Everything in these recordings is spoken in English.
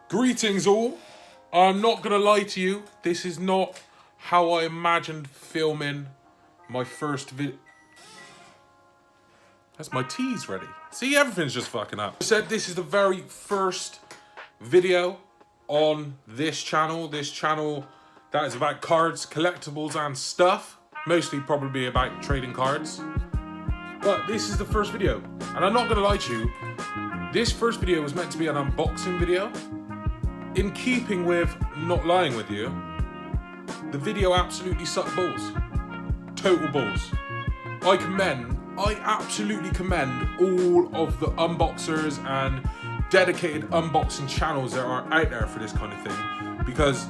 Greetings all. I'm not gonna lie to you, this is not how I imagined filming my first video. That's my tea's ready. See, everything's just fucking up. I said this is the very first video on this channel that is about cards, collectibles and stuff. Mostly probably about trading cards. But this is the first video. And I'm not gonna lie to you, this first video was meant to be an unboxing video. In keeping with not lying with you, the video absolutely sucked balls. Total balls. I absolutely commend all of the unboxers and dedicated unboxing channels that are out there for this kind of thing, because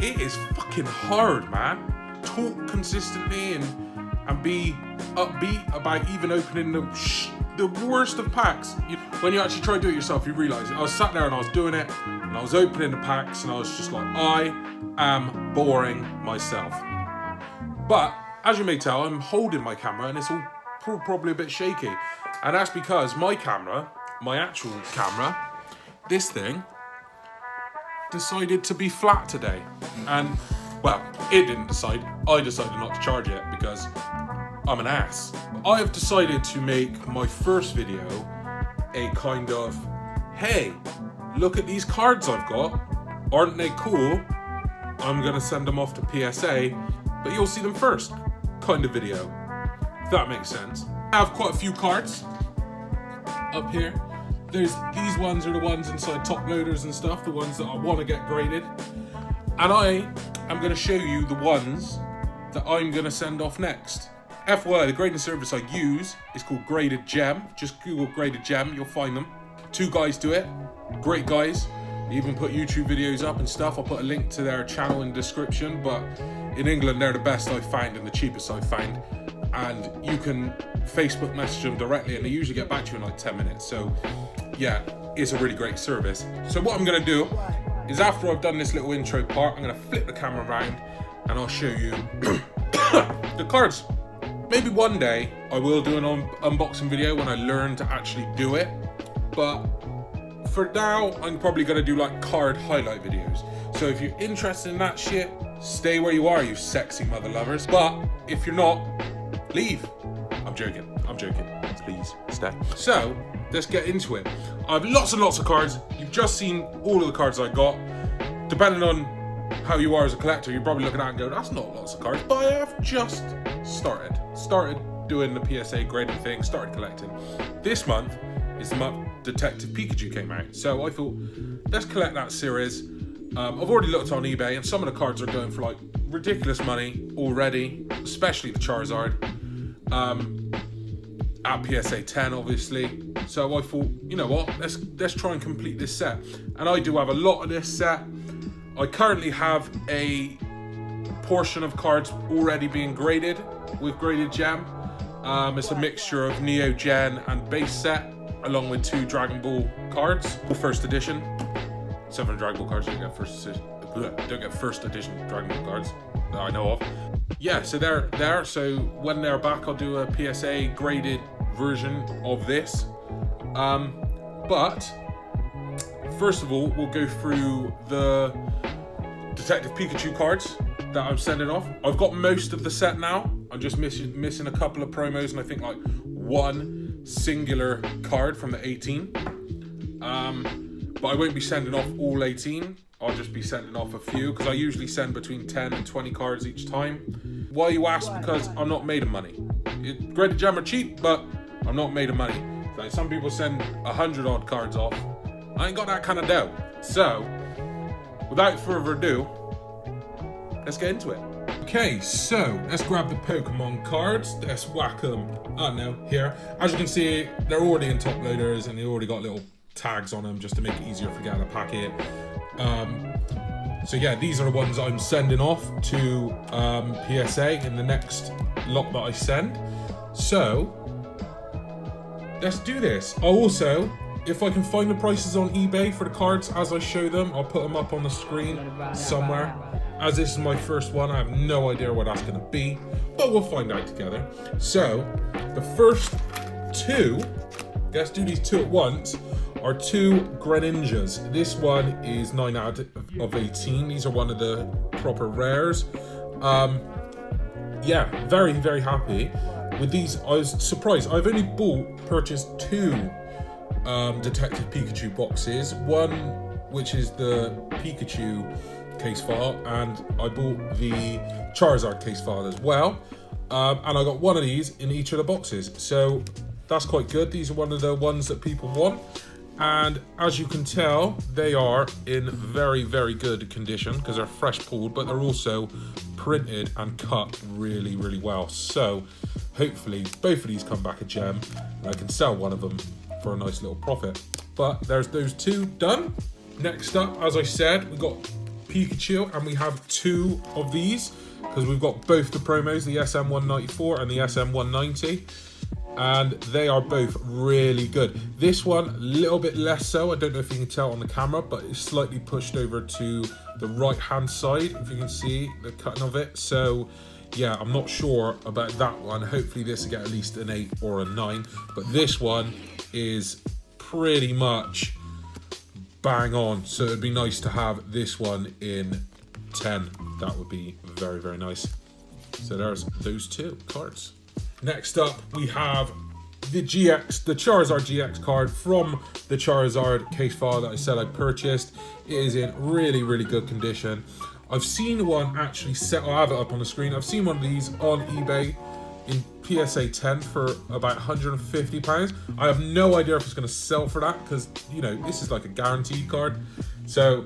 it is fucking hard, man. Talk consistently and be upbeat about even opening the worst of packs. When you actually try to do it yourself, you realise I was sat there and I was doing it and I was opening the packs and I was just like, I am boring myself. But as you may tell, I'm holding my camera and it's all probably a bit shaky. And that's because my camera, my actual camera, this thing, decided to be flat today. And, well, it didn't decide. I decided not to charge it because I'm an ass. I have decided to make my first video a kind of, hey, look at these cards I've got. Aren't they cool? I'm gonna send them off to PSA, but you'll see them first kind of video. If that makes sense. I have quite a few cards up here. These ones are the ones inside top loaders and stuff, the ones that I want to get graded. And I am going to show you the ones that I'm going to send off next. FYI, the grading service I use is called Graded Gem. Just Google Graded Gem, you'll find them. 2 guys do it, great guys. They even put YouTube videos up and stuff. I'll put a link to their channel in the description, but in England, they're the best I've found and the cheapest I've found. And you can Facebook message them directly and they usually get back to you in like 10 minutes. So yeah, it's a really great service. So what I'm gonna do is after I've done this little intro part, I'm gonna flip the camera around and I'll show you the cards. Maybe one day I will do an unboxing video when I learn to actually do it. But for now, I'm probably gonna do like card highlight videos. So if you're interested in that shit, stay where you are, you sexy mother lovers. But if you're not, leave. I'm joking. Please stay. So let's get into it. I have lots and lots of cards. You've just seen all of the cards I got. Depending on how you are as a collector, you're probably looking at it and go, that's not lots of cards. But I have just started doing the PSA grading thing, started collecting. This month is the month Detective Pikachu came out. So I thought, let's collect that series. I've already looked on eBay and some of the cards are going for like ridiculous money already, especially the Charizard. At PSA 10 obviously. So I thought, you know what, let's try and complete this set. And I do have a lot of this set. I currently have a portion of cards already being graded with Graded Gem. It's a mixture of Neo Gen and base set, along with 2 Dragon Ball cards, first edition. 7 Dragon Ball cards, don't get first edition Dragon Ball cards that I know of. Yeah, so they're there. So when they're back, I'll do a PSA graded version of this. But first of all, we'll go through the Detective Pikachu cards that I'm sending off. I've got most of the set now. I'm just missing a couple of promos and I think like 1 singular card from the 18. But I won't be sending off all 18. I'll just be sending off a few because I usually send between 10 and 20 cards each time. Why you ask? Because I'm not made of money. Graded Gem are cheap, but I'm not made of money. Like some people send 100 odd cards off. I ain't got that kind of dough. So, without further ado, let's get into it. Okay, so let's grab the Pokemon cards. Let's whack them. Oh no, here. As you can see, they're already in top loaders and they already got little tags on them just to make it easier for getting a packet. So yeah, these are the ones I'm sending off to PSA in the next lot that I send. So let's do this. Also, if I can find the prices on eBay for the cards as I show them, I'll put them up on the screen somewhere. As this is my first one, I have no idea what that's going to be, but we'll find out together. So the first 2, let's do these 2 at once. are two Greninjas. This one is 9 out of 18. These are one of the proper rares. Yeah, very, very happy with these. I was surprised. I've only purchased two Detective Pikachu boxes. One, which is the Pikachu case file, and I bought the Charizard case file as well. And I got one of these in each of the boxes. So that's quite good. These are one of the ones that people want. And as you can tell, they are in very, very good condition because they're fresh pulled, but they're also printed and cut really, really well. So hopefully both of these come back a gem and I can sell one of them for a nice little profit. But there's those two done. Next up, as I said, we've got Pikachu, and we have two of these because we've got both the promos, the SM194 and the SM190. And they are both really good. This one, a little bit less so. I don't know if you can tell on the camera, but it's slightly pushed over to the right-hand side, if you can see the cutting of it. So, yeah, I'm not sure about that one. Hopefully this will get at least an 8 or a 9. But this one is pretty much bang on. So it'd be nice to have this one in 10. That would be very, very nice. So there's those two cards. Next up, we have the Charizard GX card from the Charizard case file that I said I purchased. It is in really, really good condition. I've seen one actually I'll have it up on the screen. I've seen one of these on eBay in PSA 10 for about £150. I have no idea if it's going to sell for that because, you know, this is like a guaranteed card. So,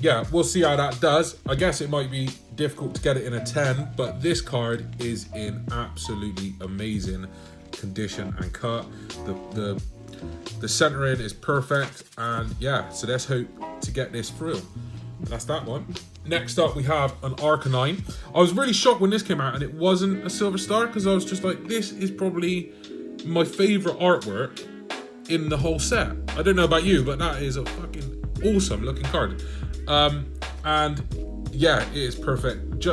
yeah, we'll see how that does. I guess it might be difficult to get it in a 10, but this card is in absolutely amazing condition and cut. The centering is perfect, and yeah, so let's hope to get this through. And that's that one. Next up, we have an Arcanine. I was really shocked when this came out and it wasn't a Silver Star because I was just like, this is probably my favorite artwork in the whole set. I don't know about you, but that is a fucking awesome looking card. And yeah, it is perfect.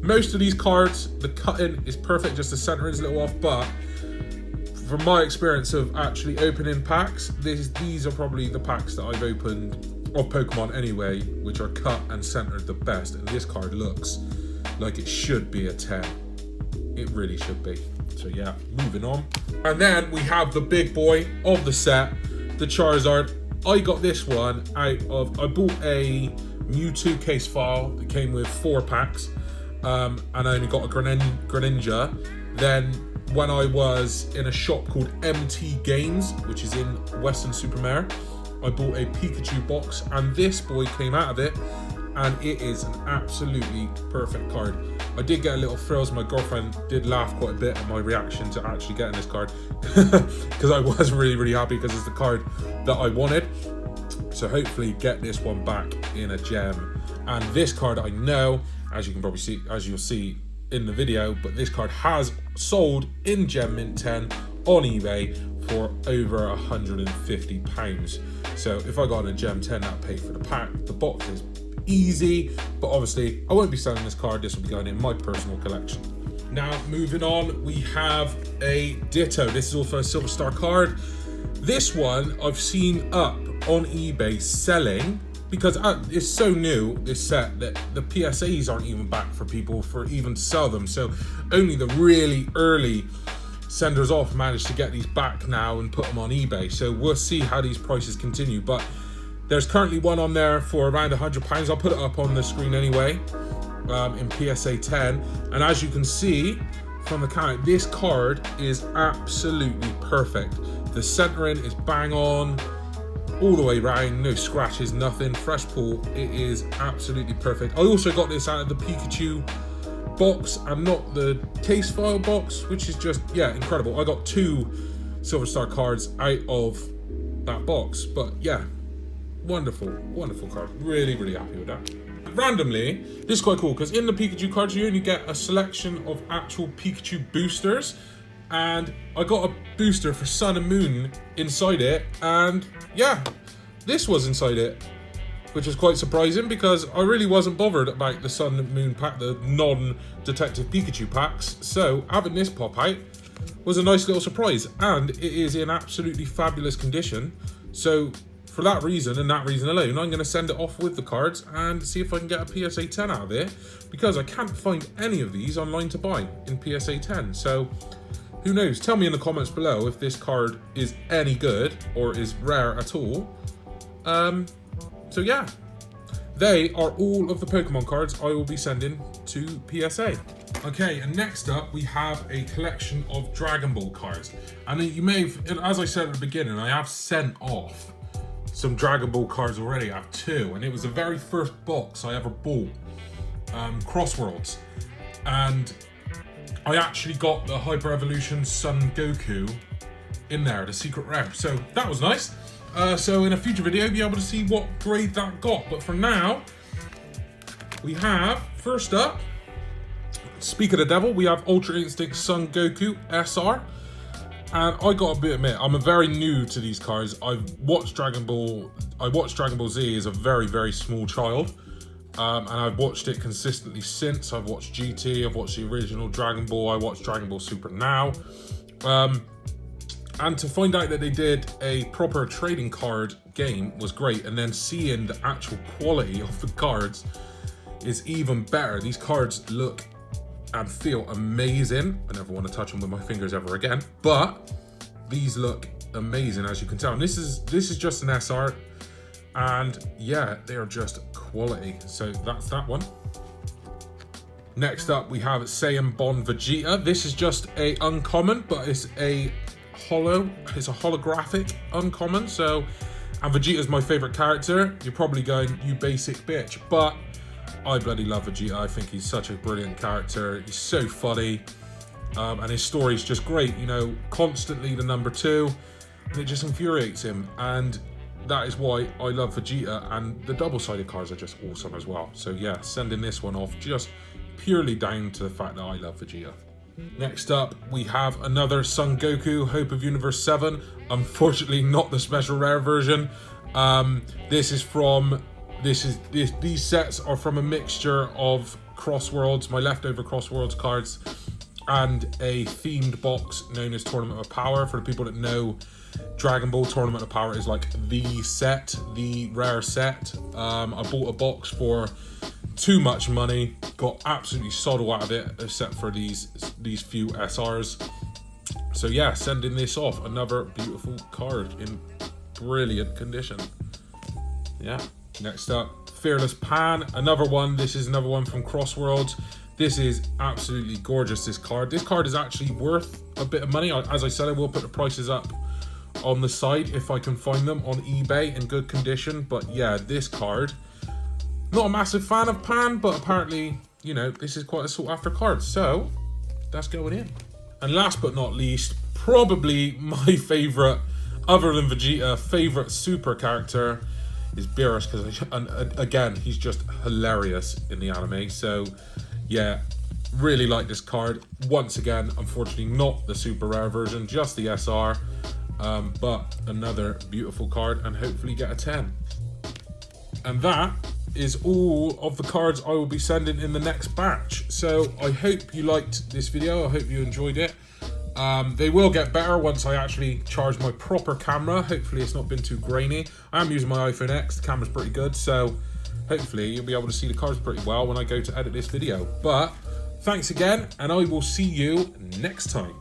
Most of these cards, the cutting is perfect, just the centering is a little off, but from my experience of actually opening packs, these are probably the packs that I've opened of Pokemon anyway, which are cut and centered the best, and this card looks like it should be a 10. It really should be. So yeah, moving on. And then we have the big boy of the set, the Charizard. I got this one I bought a Mewtwo case file that came with 4 packs, and I only got a Greninja. Then when I was in a shop called MT Games, which is in Western Supermare, I bought a Pikachu box, and this boy came out of it, and it is an absolutely perfect card. I did get a little thrills. My girlfriend did laugh quite a bit at my reaction to actually getting this card because I was really, really happy because it's the card that I wanted. So hopefully get this one back in a gem. And this card, I know, as you can probably see, as you'll see in the video, but this card has sold in Gem Mint 10 on eBay for over £150. So if I got a Gem 10, that'd pay for the pack. The box is easy, but obviously I won't be selling this card. This will be going in my personal collection. Now moving on, we have a Ditto. This is also a Silver Star card. This one I've seen up on eBay selling because it's so new, this set, that the PSAs aren't even back for people for even to sell them. So only the really early senders off managed to get these back now and put them on eBay. So we'll see how these prices continue. But there's currently one on there for around £100. I'll put it up on the screen anyway, in PSA 10. And as you can see from the count, this card is absolutely perfect. The centering is bang on all the way around, no scratches, nothing, fresh pull. It is absolutely perfect. I also got this out of the Pikachu box and not the case file box, which is just, yeah, incredible. I got 2 Silver Star cards out of that box, but yeah, wonderful, wonderful card. Really, really happy with that. Randomly, this is quite cool because in the Pikachu cards you only get a selection of actual Pikachu boosters, and I got a booster for Sun and Moon inside it, and yeah, this was inside it, which is quite surprising because I really wasn't bothered about the Sun and Moon pack, the non-Detective Pikachu packs. So having this pop out was a nice little surprise, and it is in absolutely fabulous condition. So for that reason and that reason alone, I'm going to send it off with the cards and see if I can get a PSA 10 out of it, because I can't find any of these online to buy in PSA 10. So who knows? Tell me in the comments below if this card is any good or is rare at all. So yeah, they are all of the Pokemon cards I will be sending to PSA. Okay, and next up we have a collection of Dragon Ball cards. And you may have, as I said at the beginning, I have sent off some Dragon Ball cards already. I have 2, and it was the very first box I ever bought, Crossworlds. And I actually got the Hyper Evolution Son Goku in there, the secret rare. So that was nice. So in a future video, you'll be able to see what grade that got. But for now, we have, first up, Speak of the Devil, we have Ultra Instinct Son Goku SR. And I gotta admit, I'm very new to these cards. I've watched Dragon Ball. I watched Dragon Ball Z as a very, very small child. And I've watched it consistently since. I've watched GT, I've watched the original Dragon Ball, I watched Dragon Ball Super now. And to find out that they did a proper trading card game was great. And then seeing the actual quality of the cards is even better. These cards look and feel amazing. I never want to touch them with my fingers ever again, but these look amazing, as you can tell. And this is just an SR, and yeah, they are just quality. So that's that one. Next up, we have Saiyan Bond Vegeta. This is just a uncommon, but it's a holographic uncommon. So, and Vegeta's my favorite character. You're probably going, you basic bitch, but I bloody love Vegeta. I think he's such a brilliant character. He's so funny, and his story's just great. You know, constantly the number 2, and it just infuriates him. And that is why I love Vegeta. And the double-sided cards are just awesome as well. So yeah, sending this one off just purely down to the fact that I love Vegeta. Next up, we have another Son Goku, Hope of Universe 7. Unfortunately, not the special rare version. These sets are from a mixture of Crossworlds, my leftover Crossworlds cards, and a themed box known as Tournament of Power. For the people that know, Dragon Ball Tournament of Power is like the set, the rare set. I bought a box for too much money, got absolutely soddle out of it, except for these few SRs. So yeah, sending this off, another beautiful card in brilliant condition. Yeah. Next up, Fearless Pan, another one. This is another one from Crossworlds. This is absolutely gorgeous, this card. This card is actually worth a bit of money. As I said, I will put the prices up on the side if I can find them on eBay in good condition. But yeah, this card, not a massive fan of Pan, but apparently, you know, this is quite a sought after card. So that's going in. And last but not least, probably my favorite, other than Vegeta, favorite super character is Beerus, because again, he's just hilarious in the anime. So yeah, really like this card. Once again, unfortunately not the super rare version, just the SR, but another beautiful card, and hopefully get a 10. And that is all of the cards I will be sending in the next batch. So I hope you liked this video, I hope you enjoyed it. They will get better once I actually charge my proper camera. Hopefully it's not been too grainy. I am using my iPhone X, the camera's pretty good, so hopefully you'll be able to see the cards pretty well when I go to edit this video. But thanks again, and I will see you next time.